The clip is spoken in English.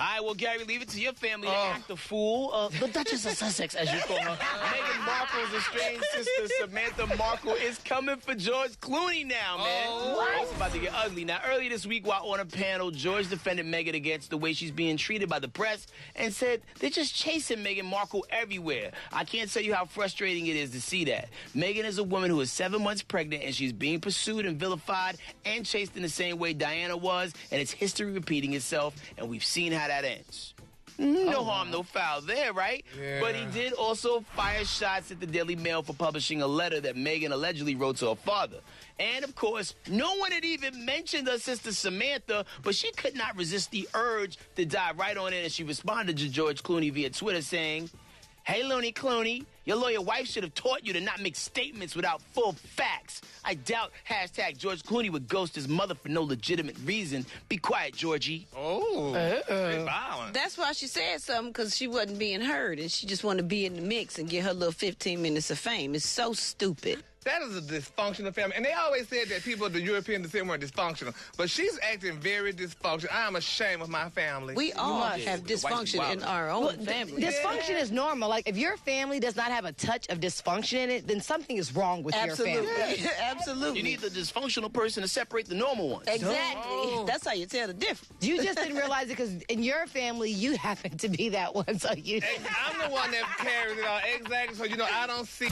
All right, well, Gary, leave it to your family to act the fool. The Duchess of Sussex, as you call her. Meghan Markle's estranged sister, Samantha Markle, is coming for George Clooney now, man. What? It's about to get ugly. Now, earlier this week, while on a panel, George defended Meghan against the way she's being treated by the press and said they're just chasing Meghan Markle everywhere. I can't tell you how frustrating it is to see that. Meghan is a woman who is 7 months pregnant, and she's being pursued and vilified and chased in the same way Diana was, and it's history repeating itself, and we've seen how that ends. No harm, no foul there, right? Yeah. But he did also fire shots at the Daily Mail for publishing a letter that Meghan allegedly wrote to her father. And, of course, no one had even mentioned her sister Samantha, but she could not resist the urge to dive right on in, and she responded to George Clooney via Twitter saying, "Hey, Looney Clooney, your lawyer wife should have taught you to not make statements without full facts. I doubt # George Clooney would ghost his mother for no legitimate reason. Be quiet, Georgie." Oh, violent. That's why she said something, because she wasn't being heard, and she just wanted to be in the mix and get her little 15 minutes of fame. It's so stupid. That is a dysfunctional family. And they always said that people of the European descent weren't dysfunctional. But she's acting very dysfunctional. I am ashamed of my family. We all have dysfunction in our own family. Dysfunction is normal. Like, if your family does not have a touch of dysfunction in it, then something is wrong with your family. Yeah. Absolutely. You need the dysfunctional person to separate the normal ones. Exactly. That's how you tell the difference. You just didn't realize it because in your family, you happen to be that one. So you. I'm the one that carries it all. Exactly. So, I don't see...